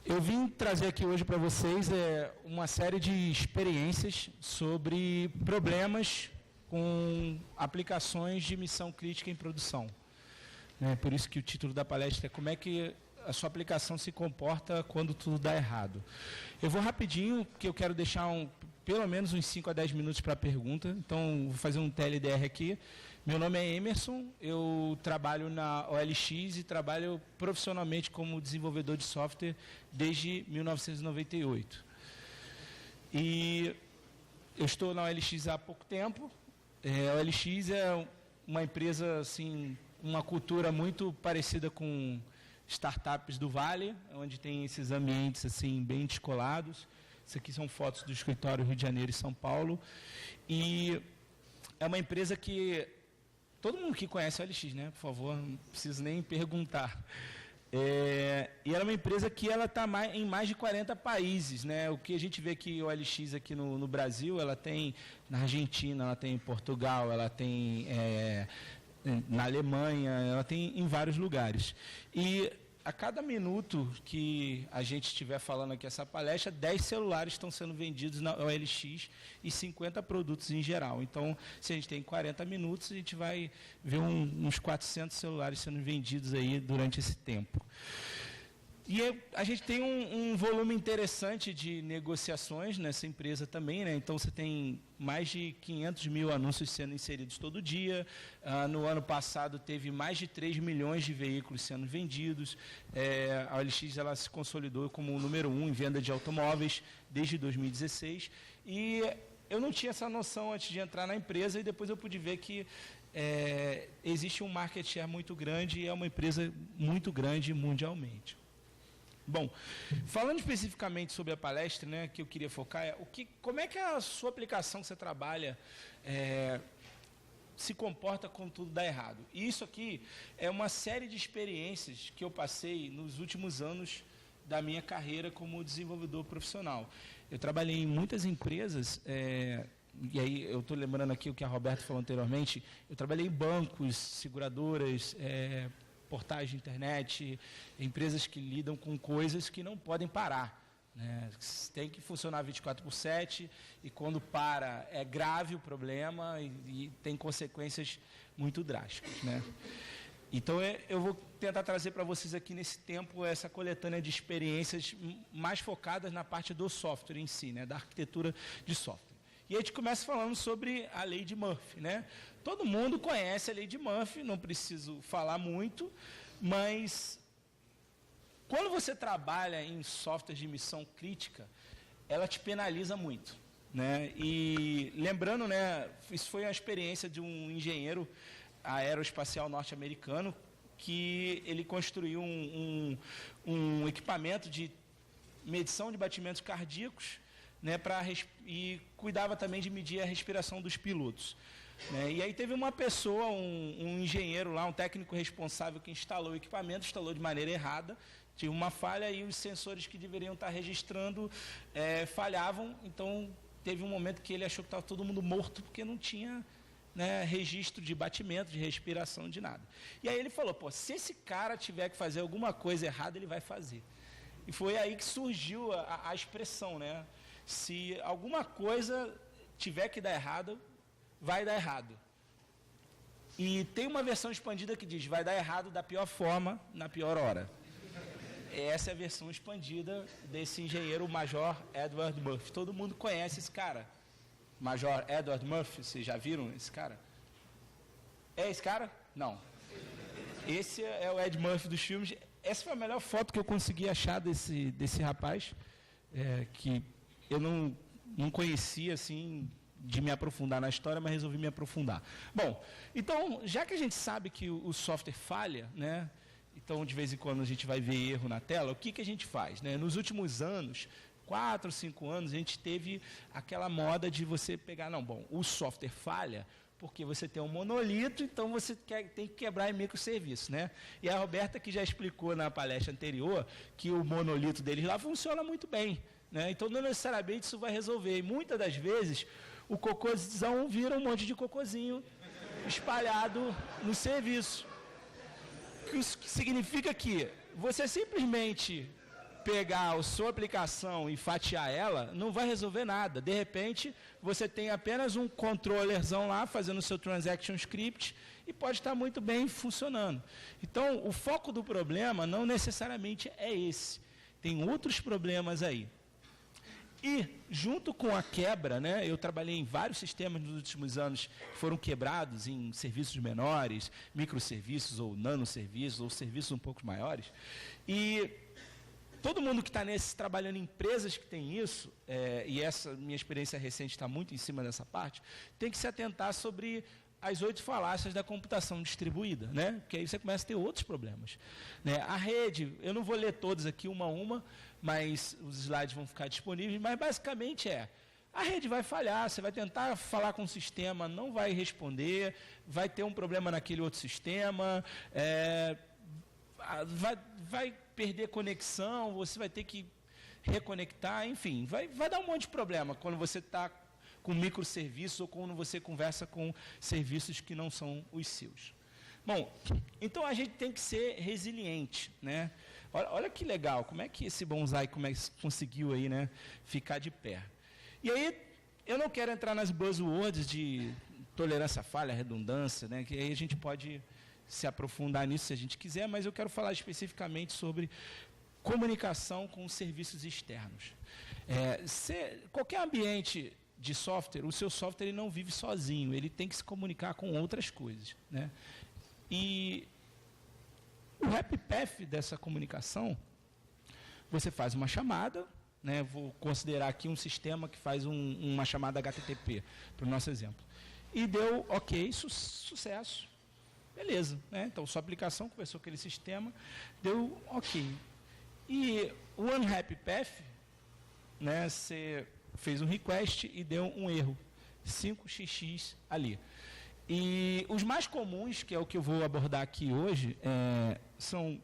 Eu vim trazer aqui hoje para vocês uma série de experiências sobre problemas com aplicações de missão crítica em produção. Por isso que o título da palestra é como é que a sua aplicação se comporta quando tudo dá errado. Eu vou rapidinho, porque eu quero deixar pelo menos uns 5 a 10 minutos para a pergunta. Então, vou fazer um TLDR aqui. Meu nome é Emerson, eu trabalho na OLX e trabalho profissionalmente como desenvolvedor de software desde 1998. E eu estou na OLX há pouco tempo. A OLX é uma empresa, assim, uma cultura muito parecida com startups do Vale, onde tem esses ambientes assim bem descolados. Isso aqui são fotos do escritório Rio de Janeiro e São Paulo. E é uma empresa que todo mundo que conhece a OLX, né? Por favor, não preciso nem perguntar. E ela é uma empresa que ela está em mais de 40 países, né? O que a gente vê que a OLX aqui no Brasil, ela tem na Argentina, ela tem em Portugal, ela tem na Alemanha, ela tem em vários lugares. E a cada minuto que a gente estiver falando aqui essa palestra, 10 celulares estão sendo vendidos na OLX e 50 produtos em geral. Então, se a gente tem 40 minutos, a gente vai ver uns 400 celulares sendo vendidos aí durante esse tempo. E a gente tem um volume interessante de negociações nessa empresa também, né? Então, você tem mais de 500 mil anúncios sendo inseridos todo dia. No ano passado, teve mais de 3 milhões de veículos sendo vendidos. A OLX ela se consolidou como o número 1 em venda de automóveis desde 2016. E eu não tinha essa noção antes de entrar na empresa, e depois eu pude ver que existe um market share muito grande e é uma empresa muito grande mundialmente. Bom, falando especificamente sobre a palestra, né, que eu queria focar, como é que a sua aplicação que você trabalha se comporta quando tudo dá errado? E isso aqui é uma série de experiências que eu passei nos últimos anos da minha carreira como desenvolvedor profissional. Eu trabalhei em muitas empresas, e aí eu estou lembrando aqui o que a Roberta falou anteriormente, eu trabalhei em bancos, seguradoras, portais de internet, empresas que lidam com coisas que não podem parar, né? Tem que funcionar 24/7 e quando para é grave o problema e tem consequências muito drásticas, né? Então eu vou tentar trazer para vocês aqui nesse tempo essa coletânea de experiências mais focadas na parte do software em si, né? Da arquitetura de software. E a gente começa falando sobre a lei de Murphy, né? Todo mundo conhece a lei de Murphy, não preciso falar muito, mas quando você trabalha em software de missão crítica, ela te penaliza muito, né? E lembrando, né, isso foi uma experiência de um engenheiro aeroespacial norte-americano que ele construiu um equipamento de medição de batimentos cardíacos, né, e cuidava também de medir a respiração dos pilotos, né? E aí teve uma pessoa, um engenheiro lá, um técnico responsável que instalou o equipamento, instalou de maneira errada, tinha uma falha e os sensores que deveriam estar registrando falhavam, então teve um momento que ele achou que estava todo mundo morto porque não tinha, né, registro de batimento, de respiração, de nada. E aí ele falou, se esse cara tiver que fazer alguma coisa errada, ele vai fazer. E foi aí que surgiu a expressão, né? Se alguma coisa tiver que dar errado, vai dar errado. E tem uma versão expandida que diz, vai dar errado da pior forma, na pior hora. Essa é a versão expandida desse engenheiro, o Major Edward Murphy. Todo mundo conhece esse cara. Major Edward Murphy, vocês já viram esse cara? É esse cara? Não. Esse é o Ed Murphy dos filmes. Essa foi a melhor foto que eu consegui achar desse rapaz, que eu não conhecia, assim, de me aprofundar na história, mas resolvi me aprofundar. Bom, então, já que a gente sabe que o software falha, né? Então, de vez em quando a gente vai ver erro na tela, o que a gente faz, né? Nos últimos anos, 4 ou 5 anos, a gente teve aquela moda de você pegar, o software falha porque você tem um monolito, então você tem que quebrar em microserviços, né? E a Roberta, que já explicou na palestra anterior, que o monolito deles lá funciona muito bem, né? Então, não necessariamente isso vai resolver. E muitas das vezes, o cocôzão vira um monte de cocôzinho espalhado no serviço. Isso significa que você simplesmente pegar a sua aplicação e fatiar ela, não vai resolver nada. De repente, você tem apenas um controllerzão lá, fazendo o seu transaction script, e pode estar muito bem funcionando. Então, o foco do problema não necessariamente é esse. Tem outros problemas aí. E, junto com a quebra, né, eu trabalhei em vários sistemas nos últimos anos que foram quebrados em serviços menores, microserviços ou nanoserviços, ou serviços um pouco maiores. E todo mundo que está trabalhando em empresas que tem isso, e essa minha experiência recente está muito em cima dessa parte, tem que se atentar sobre as 8 falácias da computação distribuída, né? Porque aí você começa a ter outros problemas. Né? A rede, eu não vou ler todas aqui uma a uma, mas os slides vão ficar disponíveis, mas basicamente a rede vai falhar, você vai tentar falar com o sistema, não vai responder, vai ter um problema naquele outro sistema, vai perder conexão, você vai ter que reconectar, enfim, vai dar um monte de problema quando você está com microserviços ou quando você conversa com serviços que não são os seus. Bom, então a gente tem que ser resiliente, né? Olha que legal, como é que esse bonsai conseguiu aí, né, ficar de pé. E aí, eu não quero entrar nas buzzwords de tolerância à falha, redundância, né, que aí a gente pode se aprofundar nisso se a gente quiser, mas eu quero falar especificamente sobre comunicação com serviços externos. Qualquer ambiente de software, o seu software ele não vive sozinho, ele tem que se comunicar com outras coisas, né? E o happy path dessa comunicação, você faz uma chamada, né? Vou considerar aqui um sistema que faz uma chamada HTTP, para o nosso exemplo. E deu ok, sucesso. Beleza, né? Então, sua aplicação conversou com aquele sistema, deu ok. E o unhappy path, né? Você fez um request e deu um erro, 5xx ali. E os mais comuns, que é o que eu vou abordar aqui hoje, são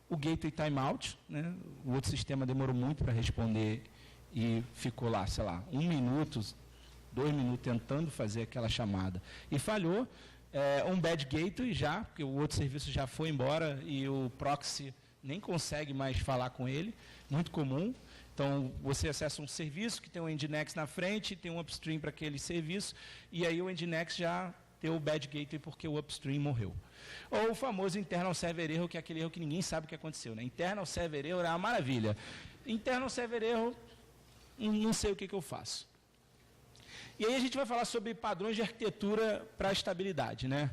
o gateway timeout, né? O outro sistema demorou muito para responder e ficou lá, sei lá, 1 minuto, 2 minutos tentando fazer aquela chamada e falhou. Um bad gateway já, porque o outro serviço já foi embora e o proxy nem consegue mais falar com ele, muito comum. Então, você acessa um serviço que tem um Nginx na frente, tem um upstream para aquele serviço, e aí o Nginx já deu o bad gateway porque o upstream morreu. Ou o famoso internal server error, que é aquele erro que ninguém sabe o que aconteceu. Né? Internal server error é uma maravilha. Internal server error, não sei o que eu faço. E aí a gente vai falar sobre padrões de arquitetura para a estabilidade. Né?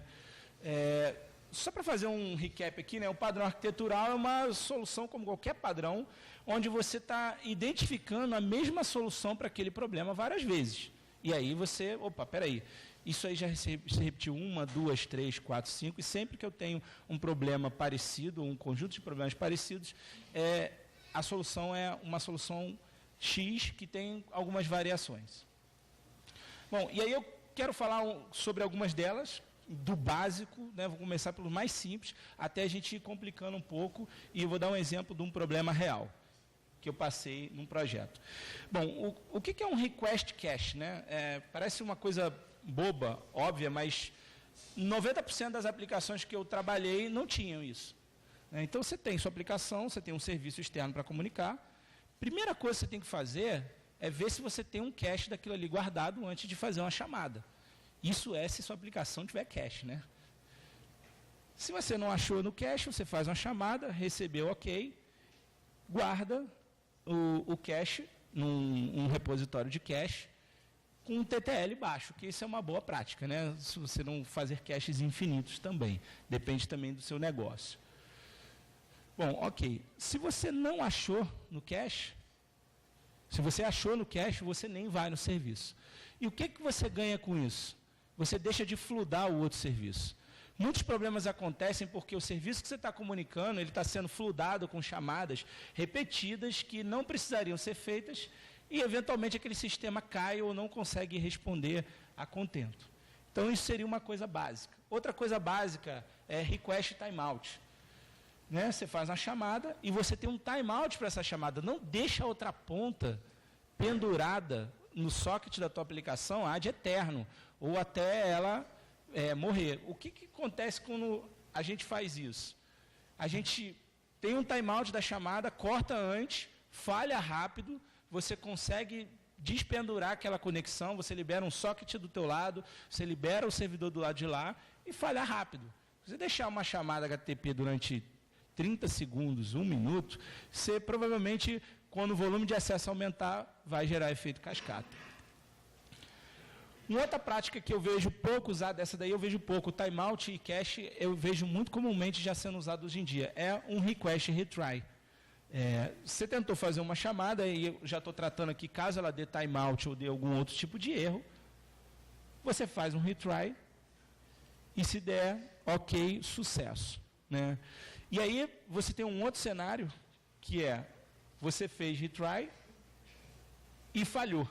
Só para fazer um recap aqui, né? O padrão arquitetural é uma solução como qualquer padrão, onde você está identificando a mesma solução para aquele problema várias vezes. E aí você, peraí, isso aí já se repetiu 1, 2, 3, 4, 5, e sempre que eu tenho um problema parecido, um conjunto de problemas parecidos, a solução é uma solução X que tem algumas variações. Bom, e aí eu quero falar sobre algumas delas, do básico, né? Vou começar pelo mais simples, até a gente ir complicando um pouco, e eu vou dar um exemplo de um problema real que eu passei num projeto. Bom, o que é um request cache? Né? Parece uma coisa boba, óbvia, mas 90% das aplicações que eu trabalhei não tinham isso. Então, você tem sua aplicação, você tem um serviço externo para comunicar. Primeira coisa que você tem que fazer é ver se você tem um cache daquilo ali guardado antes de fazer uma chamada. Isso se sua aplicação tiver cache, né? Se você não achou no cache, você faz uma chamada, recebeu ok, guarda o cache num repositório de cache com um TTL baixo, que isso é uma boa prática, né? Se você não fazer caches infinitos também, depende também do seu negócio. Bom, ok. Se você não achou no cache, se você achou no cache, você nem vai no serviço. E o que você ganha com isso? Você deixa de floodar o outro serviço. Muitos problemas acontecem porque o serviço que você está comunicando, ele está sendo floodado com chamadas repetidas que não precisariam ser feitas e, eventualmente, aquele sistema cai ou não consegue responder a contento. Então, isso seria uma coisa básica. Outra coisa básica é request timeout. Né? Você faz uma chamada e você tem um timeout para essa chamada. Não deixa a outra ponta pendurada no socket da tua aplicação ad eterno, ou até ela morrer. O que acontece quando a gente faz isso? A gente tem um timeout da chamada, corta antes, falha rápido, você consegue despendurar aquela conexão, você libera um socket do teu lado, você libera o servidor do lado de lá e falha rápido. Se você deixar uma chamada HTTP durante 30 segundos, 1 minuto, você provavelmente, quando o volume de acesso aumentar, vai gerar efeito cascata. Uma outra prática que eu vejo pouco usada, essa daí eu vejo pouco, timeout e cache, eu vejo muito comumente já sendo usado hoje em dia, é um request retry. Você tentou fazer uma chamada, e eu já estou tratando aqui, caso ela dê timeout ou dê algum outro tipo de erro, você faz um retry, e se der, ok, sucesso. Né? E aí você tem um outro cenário, que é, você fez retry e falhou.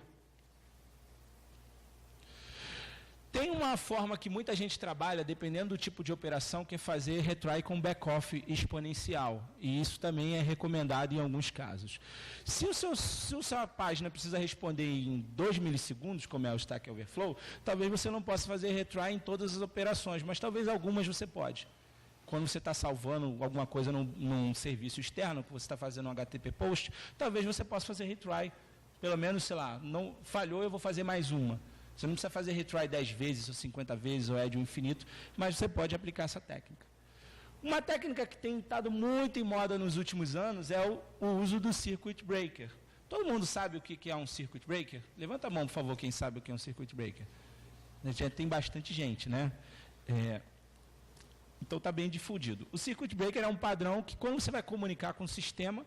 Tem uma forma que muita gente trabalha, dependendo do tipo de operação, que é fazer retry com backoff exponencial. E isso também é recomendado em alguns casos. Se a sua página precisa responder em 2 milissegundos, como é o Stack Overflow, talvez você não possa fazer retry em todas as operações, mas talvez algumas você pode. Quando você está salvando alguma coisa num serviço externo, que você está fazendo um HTTP post, talvez você possa fazer retry. Pelo menos, sei lá, não falhou, eu vou fazer mais uma. Você não precisa fazer retry 10 vezes, ou 50 vezes, ou de um infinito, mas você pode aplicar essa técnica. Uma técnica que tem estado muito em moda nos últimos anos é o uso do circuit breaker. Todo mundo sabe o que é um circuit breaker? Levanta a mão, por favor, quem sabe o que é um circuit breaker. Tem bastante gente, né? Então está bem difundido. O circuit breaker é um padrão que, quando você vai comunicar com o sistema,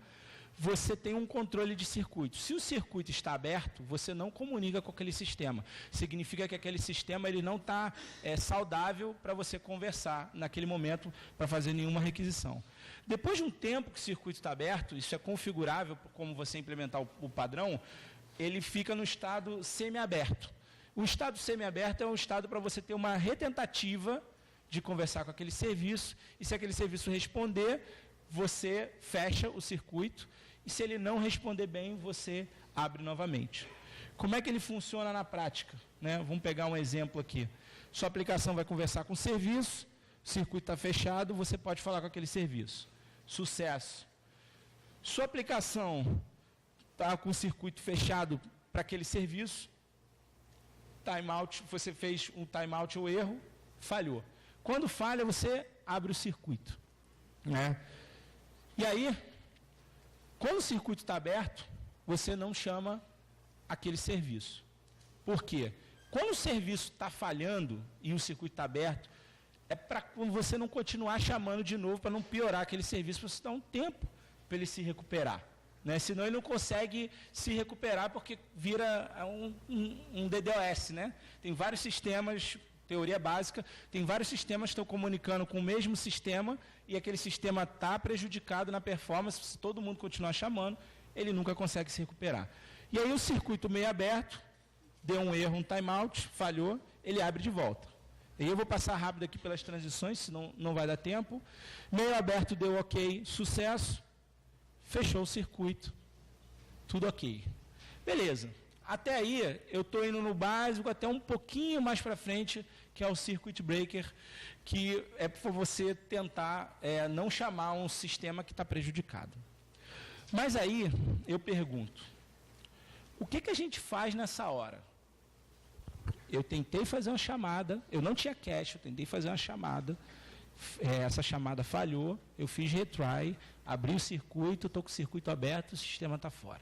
você tem um controle de circuito. Se o circuito está aberto, você não comunica com aquele sistema. Significa que aquele sistema ele não está saudável para você conversar naquele momento para fazer nenhuma requisição. Depois de um tempo que o circuito está aberto, isso é configurável, como você implementar o padrão, ele fica no estado semi-aberto. O estado semi-aberto é um estado para você ter uma retentativa de conversar com aquele serviço, e se aquele serviço responder, você fecha o circuito, e se ele não responder bem, você abre novamente. Como é que ele funciona na prática? Né? Vamos pegar um exemplo aqui. Sua aplicação vai conversar com o serviço, o circuito está fechado, você pode falar com aquele serviço. Sucesso. Sua aplicação está com o circuito fechado para aquele serviço, timeout, você fez um timeout ou erro, falhou. Quando falha, você abre o circuito. Né? E aí, quando o circuito está aberto, você não chama aquele serviço. Por quê? Quando o serviço está falhando e o circuito está aberto, é para você não continuar chamando de novo, para não piorar aquele serviço, para você dar um tempo para ele se recuperar. Né? Senão ele não consegue se recuperar porque vira um DDoS. Né? Tem vários sistemas, teoria básica, tem vários sistemas que estão comunicando com o mesmo sistema e aquele sistema está prejudicado na performance, se todo mundo continuar chamando, ele nunca consegue se recuperar. E aí o circuito meio aberto, deu um erro, um timeout, falhou, ele abre de volta. E aí eu vou passar rápido aqui pelas transições, senão não vai dar tempo. Meio aberto deu ok, sucesso, fechou o circuito, tudo ok. Beleza. Até aí, eu estou indo no básico, até um pouquinho mais para frente, que é o circuit breaker, que é para você tentar não chamar um sistema que está prejudicado. Mas aí, eu pergunto, o que a gente faz nessa hora? Eu tentei fazer uma chamada, eu não tinha cache, eu tentei fazer uma chamada, essa chamada falhou, eu fiz retry, abri o circuito, estou com o circuito aberto, o sistema está fora.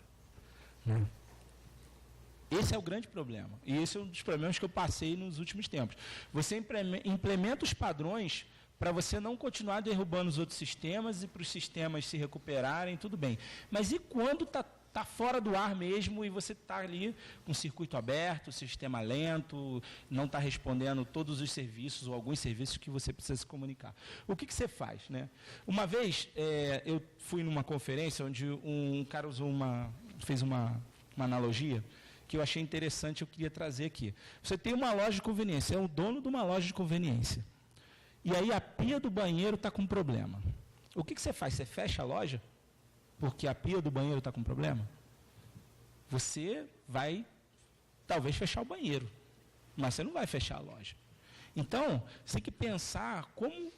Esse é o grande problema. E esse é um dos problemas que eu passei nos últimos tempos. Você implementa os padrões para você não continuar derrubando os outros sistemas e para os sistemas se recuperarem, tudo bem. Mas e quando está fora do ar mesmo e você está ali com o circuito aberto, o sistema lento, não está respondendo todos os serviços ou alguns serviços que você precisa se comunicar? O que você faz? Né? Uma vez, eu fui numa conferência onde um cara fez uma analogia que eu achei interessante, eu queria trazer aqui. Você tem uma loja de conveniência, é o dono de uma loja de conveniência. E aí a pia do banheiro está com problema. O que você faz? Você fecha a loja? Porque a pia do banheiro está com problema? Você vai, talvez, fechar o banheiro. Mas você não vai fechar a loja. Então, você tem que pensar como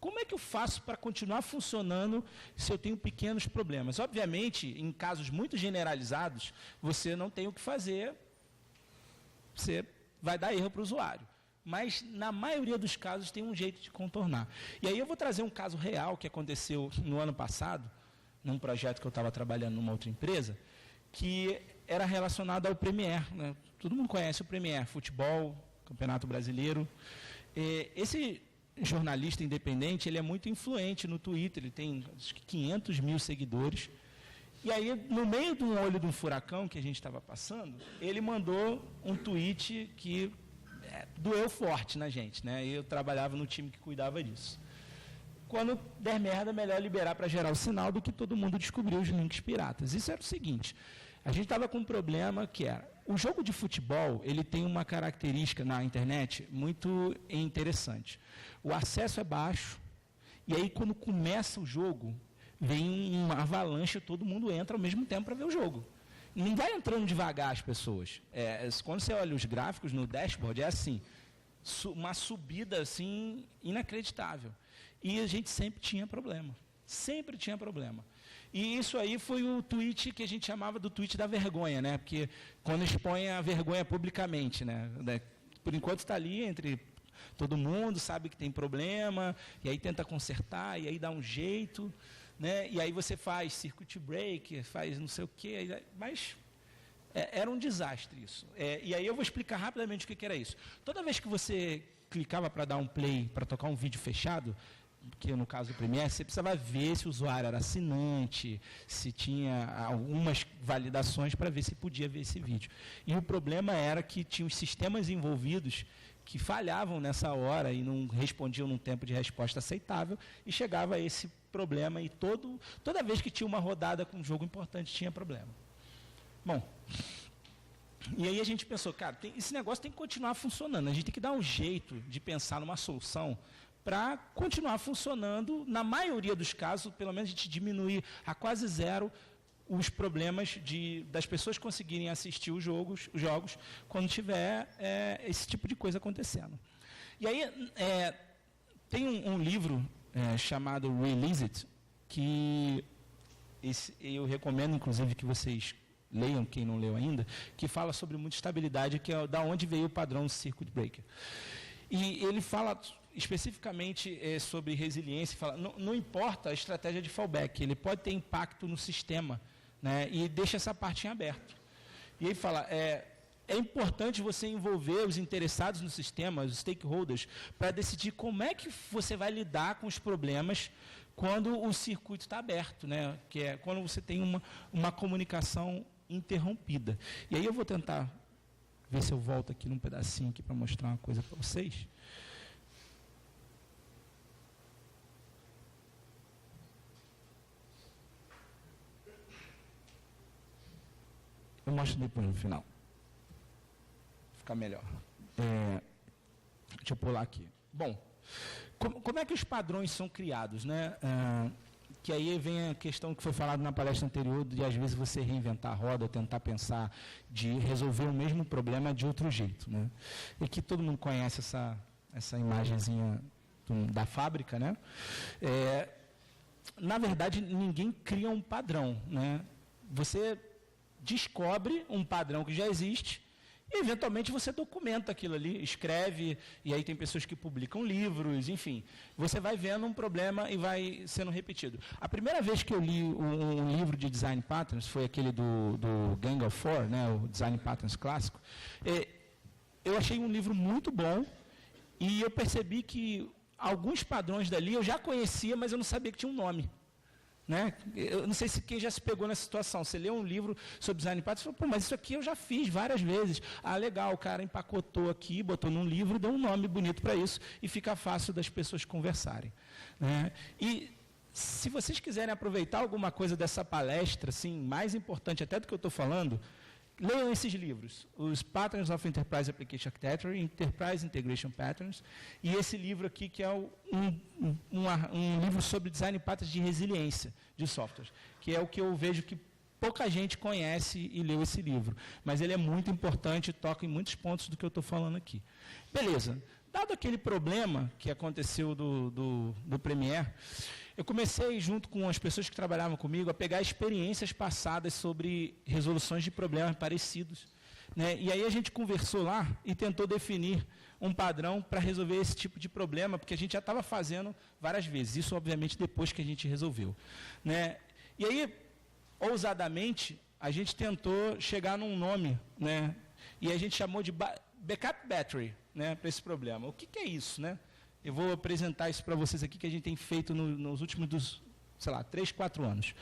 como é que eu faço para continuar funcionando se eu tenho pequenos problemas? Obviamente, em casos muito generalizados, você não tem o que fazer, você vai dar erro para o usuário. Mas, na maioria dos casos, tem um jeito de contornar. E aí eu vou trazer um caso real que aconteceu no ano passado, num projeto que eu estava trabalhando numa outra empresa, que era relacionado ao Premier, né? Todo mundo conhece o Premier, futebol, Campeonato Brasileiro. Esse jornalista independente, ele é muito influente no Twitter, ele tem acho que 500 mil seguidores. E aí, no meio do olho de um furacão que a gente estava passando, ele mandou um tweet que doeu forte na gente, né? Eu trabalhava no time que cuidava disso. Quando der merda, é melhor liberar para gerar o sinal do que todo mundo descobrir os links piratas. Isso era o seguinte, a gente estava com um problema que era, o jogo de futebol, ele tem uma característica na internet muito interessante. O acesso é baixo, e aí quando começa o jogo, vem uma avalanche, todo mundo entra ao mesmo tempo para ver o jogo. Não vai entrando devagar as pessoas. Quando você olha os gráficos no dashboard, é assim, uma subida assim inacreditável. E a gente sempre tinha problema. Sempre tinha problema. E isso aí foi o tweet que a gente chamava do tweet da vergonha, né? Porque quando expõe a vergonha publicamente, né? Por enquanto está ali entre todo mundo, sabe que tem problema, e aí tenta consertar, e aí dá um jeito, né? E aí você faz circuit break, faz não sei o quê, mas era um desastre isso. E aí eu vou explicar rapidamente o que era isso. Toda vez que você clicava para dar um play, para tocar um vídeo fechado, que no caso do Premiere, você precisava ver se o usuário era assinante, se tinha algumas validações para ver se podia ver esse vídeo. E o problema era que tinha os sistemas envolvidos que falhavam nessa hora e não respondiam num tempo de resposta aceitável, e chegava a esse problema, e toda vez que tinha uma rodada com um jogo importante, tinha problema. Bom, e aí a gente pensou, cara, esse negócio tem que continuar funcionando, a gente tem que dar um jeito de pensar numa solução para continuar funcionando, na maioria dos casos, pelo menos a gente diminuir a quase zero os problemas das pessoas conseguirem assistir os jogos quando tiver esse tipo de coisa acontecendo. E aí tem um livro chamado Release It, que eu recomendo, inclusive, que vocês leiam, quem não leu ainda, que fala sobre muita estabilidade, que é da onde veio o padrão Circuit Breaker. E ele fala especificamente sobre resiliência, fala, não importa a estratégia de fallback, ele pode ter impacto no sistema, né, e deixa essa parte em aberto. E ele fala, é importante você envolver os interessados no sistema, os stakeholders, para decidir como é que você vai lidar com os problemas quando o circuito está aberto, né, que é quando você tem uma comunicação interrompida. E aí eu vou tentar ver se eu volto aqui num pedacinho aqui para mostrar uma coisa para vocês. Eu mostro depois no final. Ficar melhor. Deixa eu pular aqui. Bom, como é que os padrões são criados, né? Que aí vem a questão que foi falada na palestra anterior, de às vezes você reinventar a roda, tentar pensar de resolver o mesmo problema de outro jeito, né? E que todo mundo conhece essa imagenzinha da fábrica, né? Na verdade, ninguém cria um padrão, né? Você descobre um padrão que já existe e, eventualmente, você documenta aquilo ali, escreve, e aí tem pessoas que publicam livros, enfim. Você vai vendo um problema e vai sendo repetido. A primeira vez que eu li um livro de Design Patterns, foi aquele do Gang of Four, né, o Design Patterns clássico. Eu achei um livro muito bom e eu percebi que alguns padrões dali eu já conhecia, mas eu não sabia que tinha um nome. Né? Eu não sei se quem já se pegou nessa situação. Você lê um livro sobre design patterns e fala, pô, mas isso aqui eu já fiz várias vezes. Ah, legal, o cara empacotou aqui, botou num livro, deu um nome bonito para isso e fica fácil das pessoas conversarem. Né? E se vocês quiserem aproveitar alguma coisa dessa palestra, assim, mais importante até do que eu estou falando, leiam esses livros, os Patterns of Enterprise Application Architecture, Enterprise Integration Patterns, e esse livro aqui que é um livro sobre design patterns de resiliência de software, que é o que eu vejo que pouca gente conhece e leu esse livro, mas ele é muito importante e toca em muitos pontos do que eu estou falando aqui. Beleza. Dado aquele problema que aconteceu do Premiere, eu comecei, junto com as pessoas que trabalhavam comigo, a pegar experiências passadas sobre resoluções de problemas parecidos, né? E aí a gente conversou lá e tentou definir um padrão para resolver esse tipo de problema, porque a gente já estava fazendo várias vezes. Isso, obviamente, depois que a gente resolveu, né? E aí, ousadamente, a gente tentou chegar num nome, né? E a gente chamou de backup battery, né, para esse problema. O que é isso, né? Eu vou apresentar isso para vocês aqui, que a gente tem feito nos últimos, 3, 4 anos.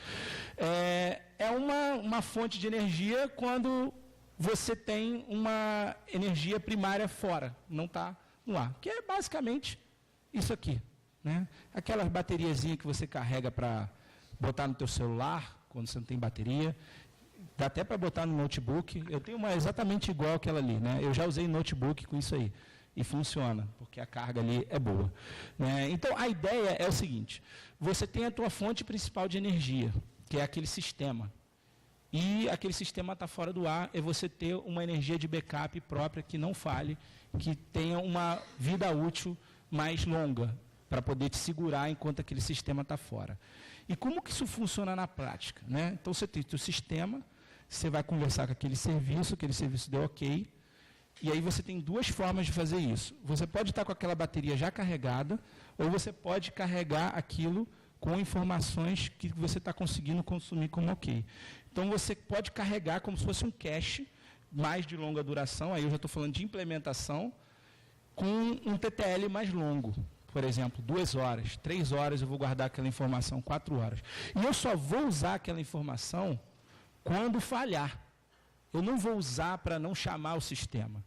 É uma fonte de energia quando você tem uma energia primária fora, não está no ar, que é basicamente isso aqui, né? Aquelas bateriazinhas que você carrega para botar no teu celular, quando você não tem bateria, dá até para botar no notebook. Eu tenho uma exatamente igual aquela ali, né? Eu já usei notebook com isso aí, e funciona, porque a carga ali é boa, né? Então, a ideia é o seguinte: você tem a tua fonte principal de energia, que é aquele sistema, e aquele sistema está fora do ar, é você ter uma energia de backup própria que não falhe, que tenha uma vida útil mais longa, para poder te segurar enquanto aquele sistema está fora. E como que isso funciona na prática, né? Então, você tem o teu sistema, você vai conversar com aquele serviço deu ok, e aí você tem duas formas de fazer isso. Você pode estar com aquela bateria já carregada, ou você pode carregar aquilo com informações que você está conseguindo consumir como ok. Então, você pode carregar como se fosse um cache, mais de longa duração, aí eu já estou falando de implementação, com um TTL mais longo. Por exemplo, 2 horas, 3 horas eu vou guardar aquela informação, 4 horas. E eu só vou usar aquela informação quando falhar. Eu não vou usar para não chamar o sistema,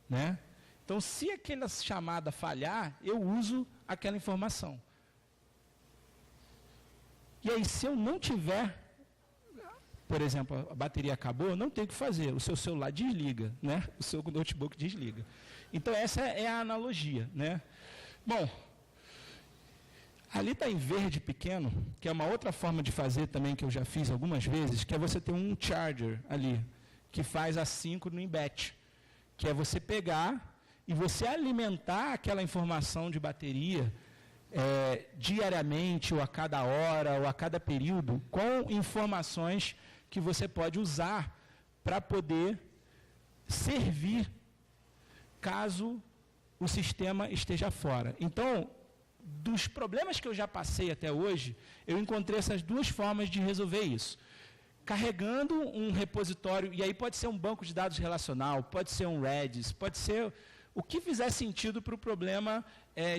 né? Então, se aquela chamada falhar, eu uso aquela informação. E aí, se eu não tiver, por exemplo, a bateria acabou, não tem o que fazer. O seu celular desliga, né? O seu notebook desliga. Então, essa é a analogia, né? Bom, ali está em verde pequeno, que é uma outra forma de fazer também, que eu já fiz algumas vezes, que é você ter um charger ali, que faz assíncrono em batch, que é você pegar e você alimentar aquela informação de bateria diariamente, ou a cada hora, ou a cada período, com informações que você pode usar para poder servir caso o sistema esteja fora. Então, dos problemas que eu já passei até hoje, eu encontrei essas duas formas de resolver isso. Carregando um repositório, e aí pode ser um banco de dados relacional, pode ser um Redis, pode ser o que fizer sentido para o problema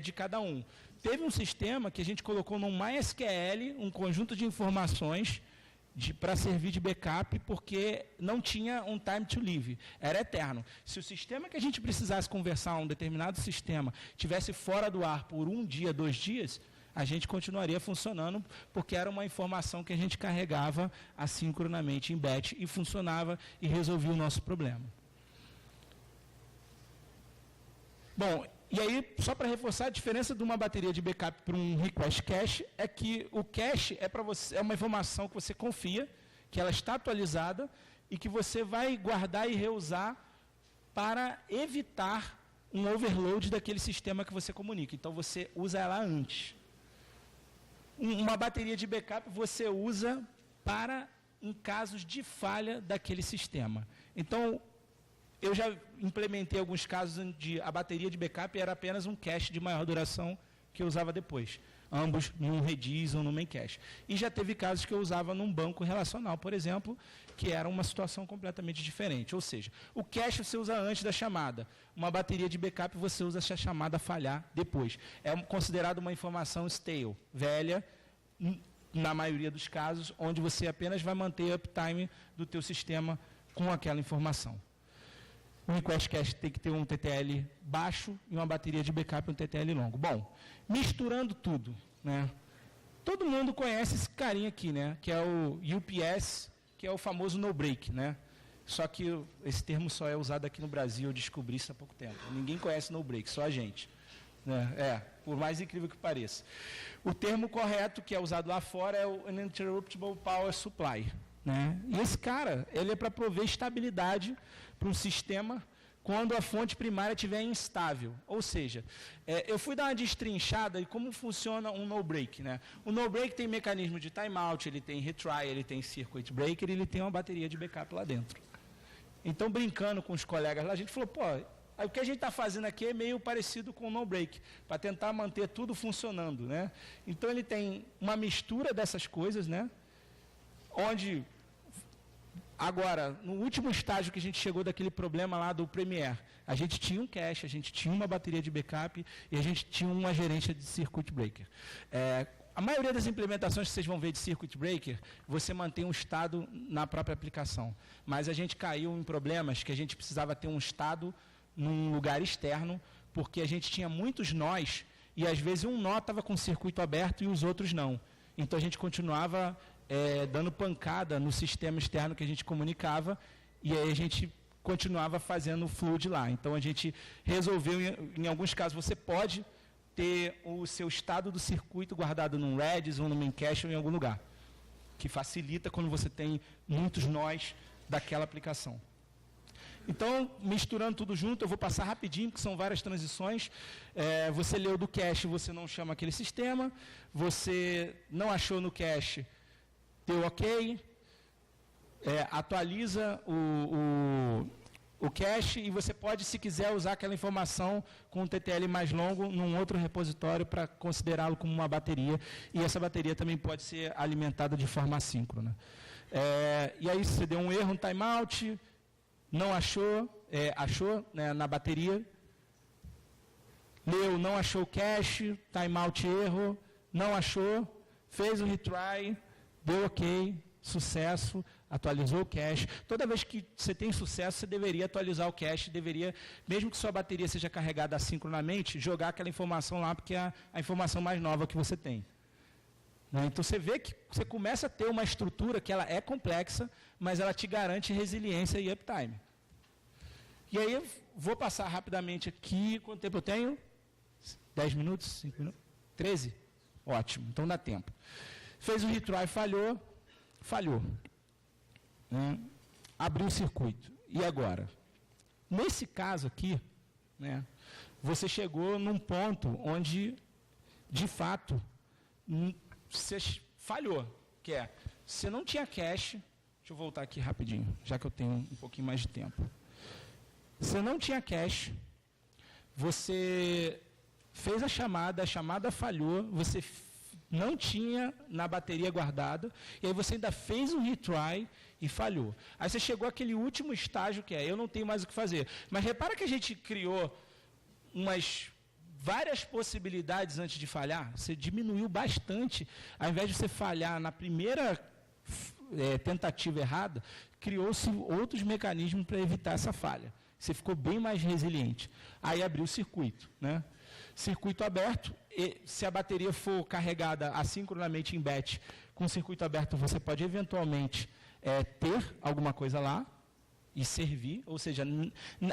de cada um. Teve um sistema que a gente colocou no MySQL, um conjunto de informações para servir de backup, porque não tinha um time to live, era eterno. Se o sistema que a gente precisasse conversar, um determinado sistema, tivesse fora do ar por 1 dia, 2 dias, a gente continuaria funcionando, porque era uma informação que a gente carregava assincronamente em batch e funcionava e resolvia o nosso problema. Bom, e aí, só para reforçar, a diferença de uma bateria de backup para um request cache é que o cache é uma informação que você confia, que ela está atualizada e que você vai guardar e reusar para evitar um overload daquele sistema que você comunica. Então, você usa ela antes. Uma bateria de backup você usa em casos de falha daquele sistema. Então, eu já implementei alguns casos onde a bateria de backup era apenas um cache de maior duração que eu usava depois. Ambos num Redis ou no main cache. E já teve casos que eu usava num banco relacional, por exemplo, que era uma situação completamente diferente. Ou seja, o cache você usa antes da chamada. Uma bateria de backup você usa se a chamada falhar depois. É considerado uma informação stale, velha, na maioria dos casos, onde você apenas vai manter uptime do teu sistema com aquela informação. O request cache tem que ter um TTL baixo e uma bateria de backup um TTL longo. Bom, misturando tudo, né? Todo mundo conhece esse carinha aqui, né? Que é o UPS, que é o famoso no-break, né? Só que esse termo só é usado aqui no Brasil, eu descobri isso há pouco tempo. Ninguém conhece no-break, só a gente. Né? Por mais incrível que pareça. O termo correto que é usado lá fora é o Uninterruptible Power Supply. né? E esse cara, ele é para prover estabilidade para um sistema quando a fonte primária estiver instável. Ou seja, eu fui dar uma destrinchada em como funciona um no-break, né? O no-break tem mecanismo de timeout, ele tem retry, ele tem circuit breaker, ele tem uma bateria de backup lá dentro. Então, brincando com os colegas lá, a gente falou, pô, o que a gente está fazendo aqui é meio parecido com o no-break, para tentar manter tudo funcionando, né? Então, ele tem uma mistura dessas coisas, né? Onde, agora, no último estágio que a gente chegou daquele problema lá do Premiere, a gente tinha um cache, a gente tinha uma bateria de backup e a gente tinha uma gerência de circuit breaker. A maioria das implementações que vocês vão ver de circuit breaker, você mantém um estado na própria aplicação. Mas a gente caiu em problemas que a gente precisava ter um estado num lugar externo, porque a gente tinha muitos nós e às vezes um nó estava com o circuito aberto e os outros não. Então a gente continuava dando pancada no sistema externo que a gente comunicava e aí a gente continuava fazendo o fluid lá. Então a gente resolveu, em alguns casos você pode ter o seu estado do circuito guardado num Redis ou no Memcache ou em algum lugar, que facilita quando você tem muitos nós daquela aplicação. Então, misturando tudo junto, eu vou passar rapidinho, porque são várias transições. Você leu do cache, você não chama aquele sistema. Você não achou no cache, deu OK. Atualiza o cache e você pode, se quiser, usar aquela informação com um TTL mais longo num outro repositório para considerá-lo como uma bateria. E essa bateria também pode ser alimentada de forma assíncrona. E aí, se você deu um erro, um timeout, não achou, achou, né, na bateria, leu, não achou o cache, timeout, erro, não achou, fez o retry, deu OK, sucesso, atualizou o cache. Toda vez que você tem sucesso, você deveria atualizar o cache, deveria, mesmo que sua bateria seja carregada assincronamente, jogar aquela informação lá, porque é a informação mais nova que você tem. Então você vê que você começa a ter uma estrutura que ela é complexa, mas ela te garante resiliência e uptime. E aí eu vou passar rapidamente aqui, quanto tempo eu tenho? 10 minutos? 5 minutos? 13? Ótimo, então dá tempo. Fez o retry, falhou. Né? Abriu o circuito. E agora? Nesse caso aqui, né, você chegou num ponto onde, de fato, você falhou, que é, você não tinha cache, deixa eu voltar aqui rapidinho, já que eu tenho um pouquinho mais de tempo. Você não tinha cache, você fez a chamada falhou, você não tinha na bateria guardada, e aí você ainda fez um retry e falhou. Aí você chegou àquele último estágio que eu não tenho mais o que fazer. Mas repara que a gente criou várias possibilidades antes de falhar, você diminuiu bastante, ao invés de você falhar na primeira tentativa errada, criou-se outros mecanismos para evitar essa falha. Você ficou bem mais resiliente. Aí abriu o circuito, né? Circuito aberto, se a bateria for carregada assincronamente em batch, com circuito aberto você pode eventualmente ter alguma coisa lá e servir, ou seja,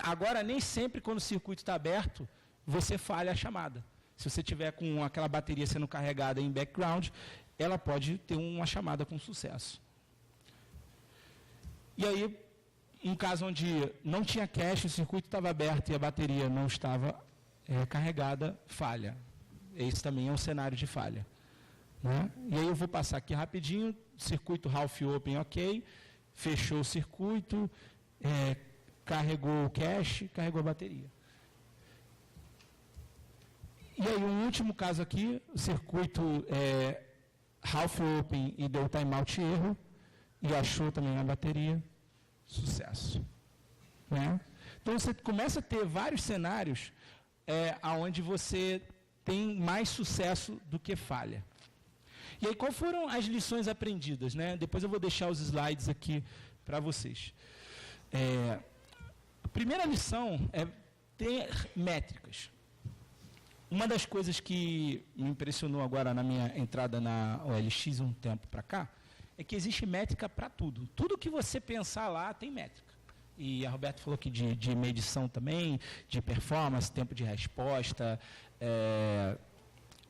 agora nem sempre quando o circuito está aberto, você falha a chamada. Se você tiver com aquela bateria sendo carregada em background, ela pode ter uma chamada com sucesso. E aí, um caso onde não tinha cache, o circuito estava aberto e a bateria não estava carregada, falha. Esse também é um cenário de falha. Né? E aí eu vou passar aqui rapidinho, circuito half open, OK, fechou o circuito, carregou o cache, carregou a bateria. E aí um último caso aqui, o circuito half open e deu timeout erro, e achou também a bateria, sucesso. Né? Então você começa a ter vários cenários onde você tem mais sucesso do que falha. E aí quais foram as lições aprendidas? Né? Depois eu vou deixar os slides aqui para vocês. A primeira lição é ter métricas. Uma das coisas que me impressionou agora na minha entrada na OLX um tempo para cá, é que existe métrica para tudo. Tudo que você pensar lá tem métrica. E a Roberta falou aqui de medição também, de performance, tempo de resposta,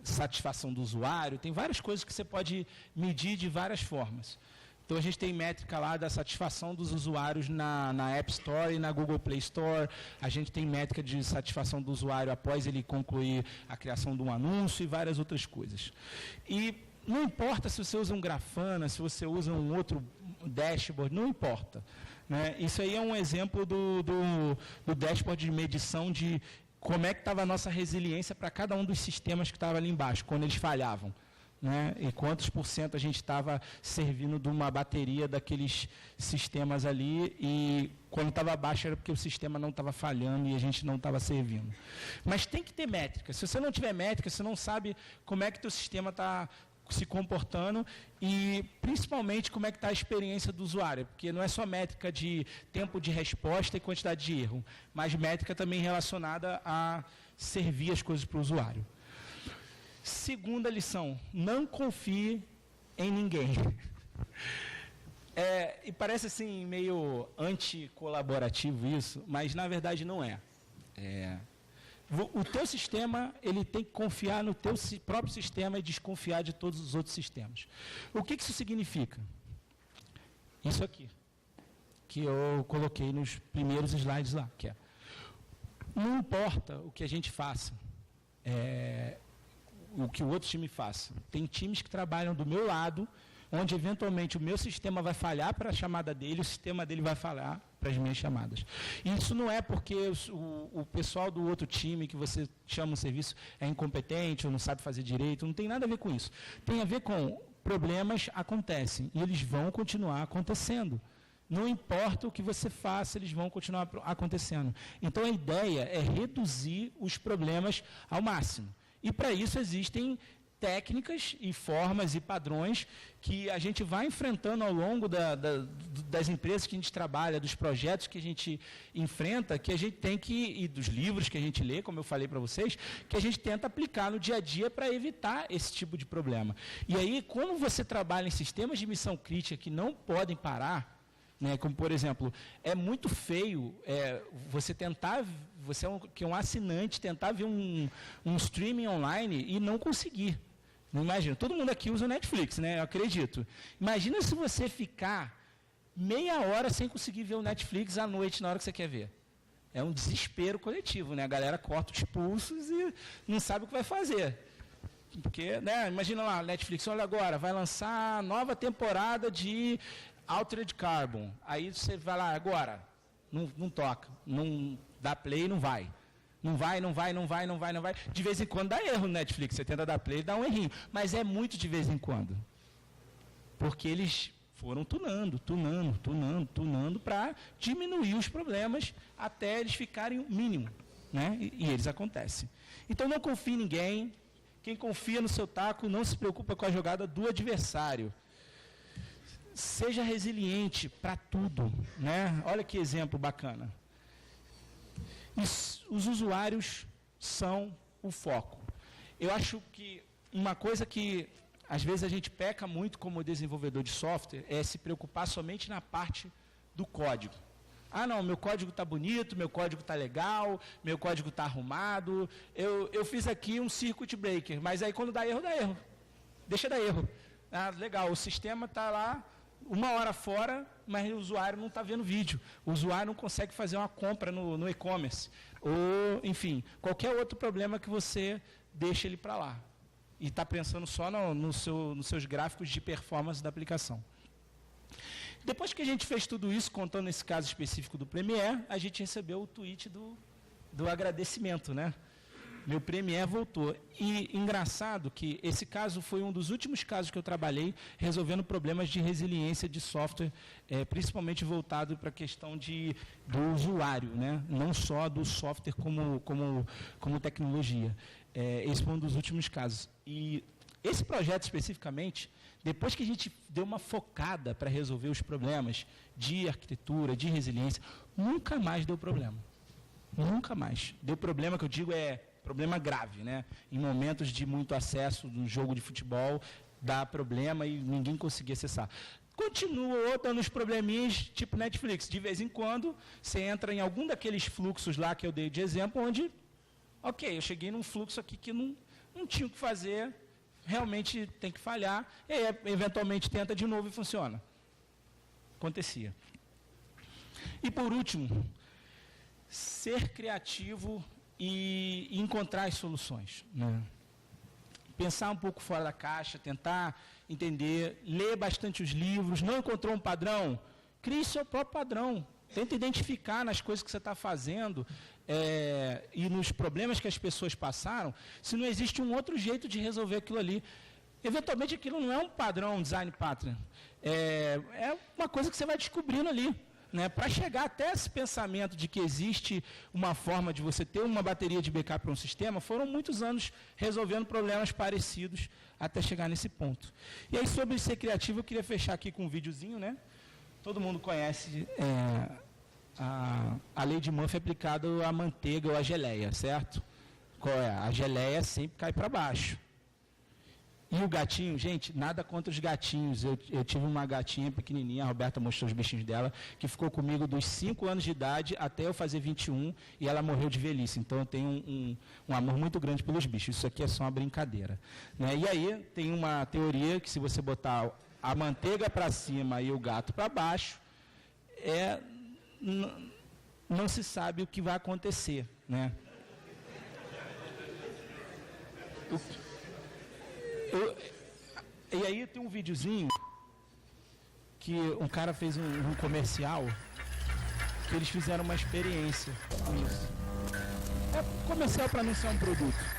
satisfação do usuário. Tem várias coisas que você pode medir de várias formas. Então, a gente tem métrica lá da satisfação dos usuários na App Store e na Google Play Store. A gente tem métrica de satisfação do usuário após ele concluir a criação de um anúncio e várias outras coisas. E não importa se você usa um Grafana, se você usa um outro dashboard, não importa. Né? Isso aí é um exemplo do dashboard de medição de como é que estava a nossa resiliência para cada um dos sistemas que estava ali embaixo, quando eles falhavam. Né? E quantos por cento a gente estava servindo de uma bateria daqueles sistemas ali, e quando estava baixo era porque o sistema não estava falhando e a gente não estava servindo. Mas tem que ter métrica. Se você não tiver métrica, você não sabe como é que o teu sistema está se comportando e, principalmente, como é que está a experiência do usuário, porque não é só métrica de tempo de resposta e quantidade de erro, mas métrica também relacionada a servir as coisas para o usuário. Segunda lição, não confie em ninguém. E parece assim meio anticolaborativo isso, mas na verdade não é. O teu sistema, ele tem que confiar no teu próprio sistema e desconfiar de todos os outros sistemas. O que isso significa? Isso aqui, que eu coloquei nos primeiros slides lá, que é: não importa o que a gente faça, o que o outro time faça. Tem times que trabalham do meu lado, onde eventualmente o meu sistema vai falhar para a chamada dele, o sistema dele vai falhar para as minhas chamadas. E isso não é porque o pessoal do outro time que você chama o serviço é incompetente ou não sabe fazer direito, não tem nada a ver com isso. Tem a ver com problemas acontecem e eles vão continuar acontecendo. Não importa o que você faça, eles vão continuar acontecendo. Então a ideia é reduzir os problemas ao máximo. E para isso existem técnicas e formas e padrões que a gente vai enfrentando ao longo das empresas que a gente trabalha, dos projetos que a gente enfrenta, que a gente tem e dos livros que a gente lê, como eu falei para vocês, que a gente tenta aplicar no dia a dia para evitar esse tipo de problema. E aí, como você trabalha em sistemas de missão crítica que não podem parar, né, como, por exemplo, é muito feio você tentar, que é um assinante, tentar ver um streaming online e não conseguir. Não imagina, todo mundo aqui usa o Netflix, né? Eu acredito. Imagina se você ficar meia hora sem conseguir ver o Netflix à noite na hora que você quer ver. É um desespero coletivo, né? A galera corta os pulsos e não sabe o que vai fazer. Porque, né, imagina lá, Netflix, olha agora, vai lançar a nova temporada de Altered Carbon. Aí você vai lá, agora, não toca, não dá play, não vai. Não vai. De vez em quando dá erro no Netflix, você tenta dar play, dá um errinho. Mas é muito de vez em quando. Porque eles foram tunando para diminuir os problemas até eles ficarem o mínimo. Né? E eles acontecem. Então não confie em ninguém. Quem confia no seu taco não se preocupa com a jogada do adversário. Seja resiliente para tudo. Né? Olha que exemplo bacana. Os usuários são o foco. Eu acho que uma coisa que às vezes a gente peca muito como desenvolvedor de software é se preocupar somente na parte do código. Ah, não, meu código está bonito, meu código está legal, meu código está arrumado, eu fiz aqui um circuit breaker, mas aí quando dá erro. Deixa dar erro. Ah, legal, o sistema está lá 1 hora fora, mas o usuário não está vendo vídeo. O usuário não consegue fazer uma compra no e-commerce. Ou, enfim, qualquer outro problema que você deixa ele para lá. E está pensando só nos seus gráficos de performance da aplicação. Depois que a gente fez tudo isso, contando esse caso específico do Premiere, a gente recebeu o tweet do agradecimento, né? Meu Premiere voltou. E engraçado que esse caso foi um dos últimos casos que eu trabalhei resolvendo problemas de resiliência de software, principalmente voltado para a questão do usuário, né? Não só do software como tecnologia. Esse foi um dos últimos casos. E esse projeto especificamente, depois que a gente deu uma focada para resolver os problemas de arquitetura, de resiliência, nunca mais deu problema. Nunca mais. Deu problema, que eu digo, problema grave, né? Em momentos de muito acesso no jogo de futebol, dá problema e ninguém conseguia acessar. Continua dando os probleminhas, tipo Netflix. De vez em quando, você entra em algum daqueles fluxos lá que eu dei de exemplo, onde, ok, eu cheguei num fluxo aqui que não tinha o que fazer, realmente tem que falhar, e aí, eventualmente tenta de novo e funciona. acontecia. E por último, ser criativo e encontrar as soluções, né? Pensar um pouco fora da caixa, tentar entender, ler bastante os livros. Não encontrou um padrão? Crie seu próprio padrão. Tenta identificar nas coisas que você está fazendo e nos problemas que as pessoas passaram, se não existe um outro jeito de resolver aquilo ali. Eventualmente aquilo não é um padrão, um design pattern. É uma coisa que você vai descobrindo ali. Né, para chegar até esse pensamento de que existe uma forma de você ter uma bateria de backup para um sistema, foram muitos anos resolvendo problemas parecidos até chegar nesse ponto. E aí, sobre ser criativo, eu queria fechar aqui com um videozinho, né? Todo mundo conhece a lei de Murphy aplicada à manteiga ou à geleia, certo? Qual é? A geleia sempre cai para baixo. E o gatinho, gente, nada contra os gatinhos. Eu tive uma gatinha pequenininha, a Roberta mostrou os bichinhos dela, que ficou comigo dos 5 anos de idade até eu fazer 21, e ela morreu de velhice. Então eu tenho um amor muito grande pelos bichos. Isso aqui é só uma brincadeira. Né? E aí tem uma teoria que se você botar a manteiga para cima e o gato para baixo, não se sabe o que vai acontecer. Né? E aí tem um videozinho que um cara fez um comercial que eles fizeram uma experiência com isso. É comercial para anunciar um produto.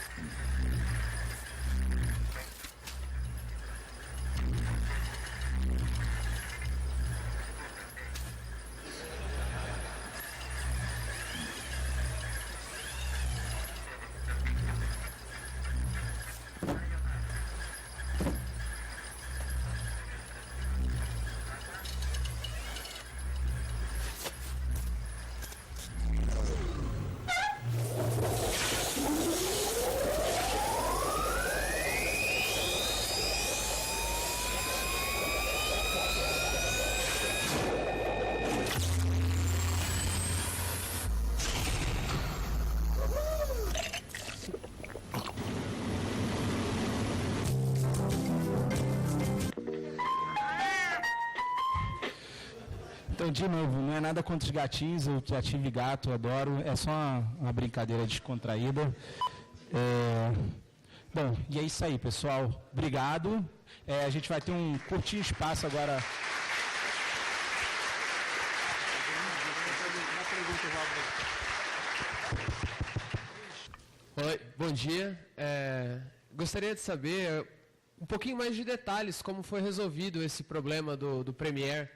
Então, de novo, não é nada contra os gatinhos, eu já tive gato, eu adoro, é só uma brincadeira descontraída. Bom, e é isso aí, pessoal. Obrigado. A gente vai ter um curtinho espaço agora. Oi, bom dia. Gostaria de saber um pouquinho mais de detalhes, como foi resolvido esse problema do Premiere.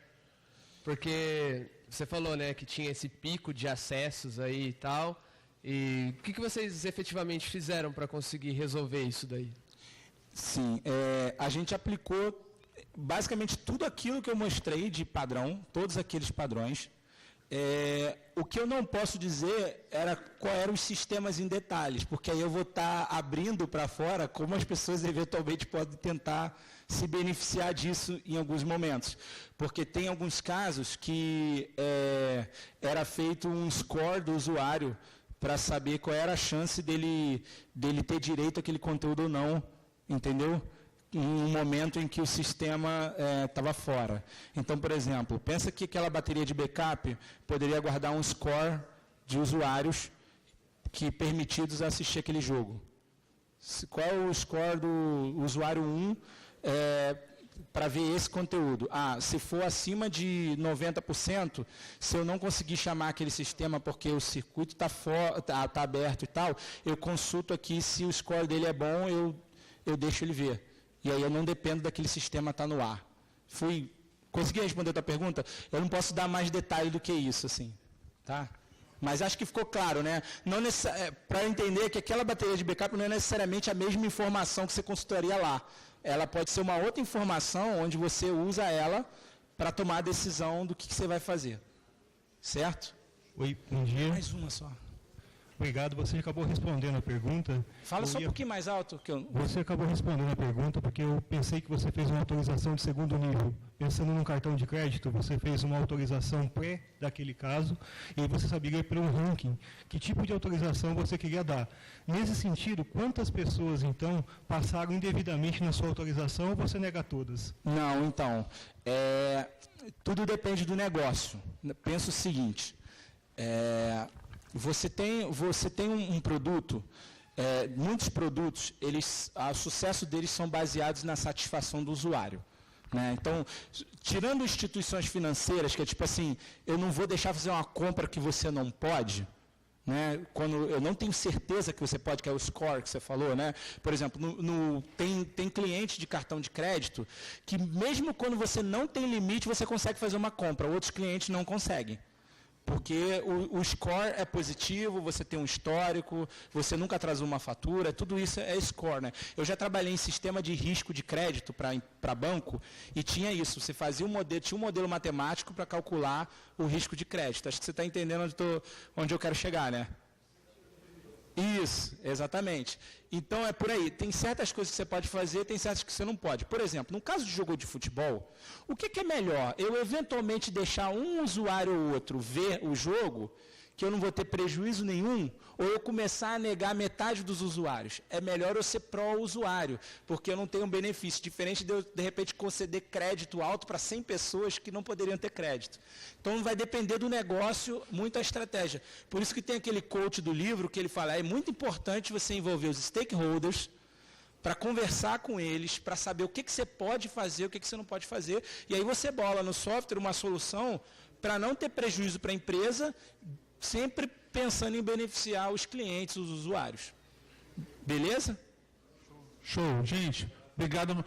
Porque você falou, né, que tinha esse pico de acessos aí e tal. E o que vocês efetivamente fizeram para conseguir resolver isso daí? Sim, a gente aplicou basicamente tudo aquilo que eu mostrei de padrão, todos aqueles padrões. O que eu não posso dizer era qual eram os sistemas em detalhes, porque aí eu vou estar abrindo para fora como as pessoas eventualmente podem tentar se beneficiar disso em alguns momentos. Porque tem alguns casos que era feito um score do usuário para saber qual era a chance dele ter direito àquele conteúdo ou não, entendeu? Em um momento em que o sistema estava fora. Então, por exemplo, pensa que aquela bateria de backup poderia guardar um score de usuários permitidos a assistir aquele jogo. Qual é o score do usuário 1 para ver esse conteúdo? Se for acima de 90%, se eu não conseguir chamar aquele sistema porque o circuito está aberto e tal, eu consulto aqui se o score dele é bom, eu deixo ele ver. E aí eu não dependo daquele sistema estar no ar. Consegui responder a tua pergunta? Eu não posso dar mais detalhe do que isso, assim, tá? Mas acho que ficou claro, né? Para entender que aquela bateria de backup não é necessariamente a mesma informação que você consultaria lá. Ela pode ser uma outra informação onde você usa ela para tomar a decisão do que você vai fazer. Certo? Oi, bom dia. Mais uma só. Obrigado, você acabou respondendo a pergunta. Fala só um pouquinho mais alto. Você acabou respondendo a pergunta porque eu pensei que você fez uma autorização de segundo nível. Pensando num cartão de crédito, você fez uma autorização pré daquele caso e você saberia pelo ranking que tipo de autorização você queria dar. Nesse sentido, quantas pessoas, então, passaram indevidamente na sua autorização ou você nega todas? Não, então, tudo depende do negócio. Pensa o seguinte, você tem um produto, muitos produtos, o sucesso deles são baseados na satisfação do usuário. Né? Então, tirando instituições financeiras, que é tipo assim, eu não vou deixar fazer uma compra que você não pode, né? Quando eu não tenho certeza que você pode, que é o score que você falou, né? Por exemplo, tem cliente de cartão de crédito que mesmo quando você não tem limite, você consegue fazer uma compra, outros clientes não conseguem. Porque o score é positivo, você tem um histórico, você nunca atrasou uma fatura, tudo isso é score, né? Eu já trabalhei em sistema de risco de crédito para banco e tinha isso, você fazia tinha um modelo matemático para calcular o risco de crédito. Acho que você está entendendo onde eu quero chegar, né? Isso, exatamente. Então é por aí. Tem certas coisas que você pode fazer, tem certas que você não pode. Por exemplo, no caso de jogo de futebol, o que é melhor? Eu eventualmente deixar um usuário ou outro ver o jogo, que eu não vou ter prejuízo nenhum, ou eu começar a negar metade dos usuários? É melhor eu ser pró-usuário, porque eu não tenho um benefício, diferente de eu, de repente, conceder crédito alto para 100 pessoas que não poderiam ter crédito. Então, vai depender do negócio, muito a estratégia. Por isso que tem aquele coach do livro que ele fala, é muito importante você envolver os stakeholders para conversar com eles, para saber o que você pode fazer, o que você não pode fazer, e aí você bola no software uma solução para não ter prejuízo para a empresa, sempre pensando em beneficiar os clientes, os usuários. Beleza? Show, gente. Obrigado.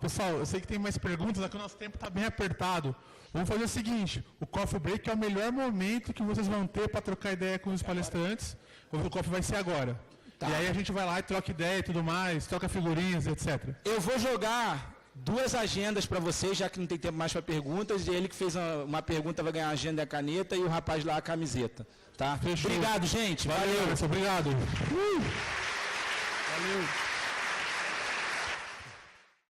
Pessoal, eu sei que tem mais perguntas, aqui o nosso tempo está bem apertado. Vamos fazer o seguinte, o Coffee Break é o melhor momento que vocês vão ter para trocar ideia com os palestrantes. O coffee vai ser agora. Tá. E aí a gente vai lá e troca ideia e tudo mais, troca figurinhas, etc. Eu vou jogar 2 agendas para vocês, já que não tem tempo mais para perguntas, e ele que fez uma pergunta vai ganhar a agenda e a caneta, e o rapaz lá a camiseta. Tá? Fechou. Obrigado, gente. Valeu. Obrigado.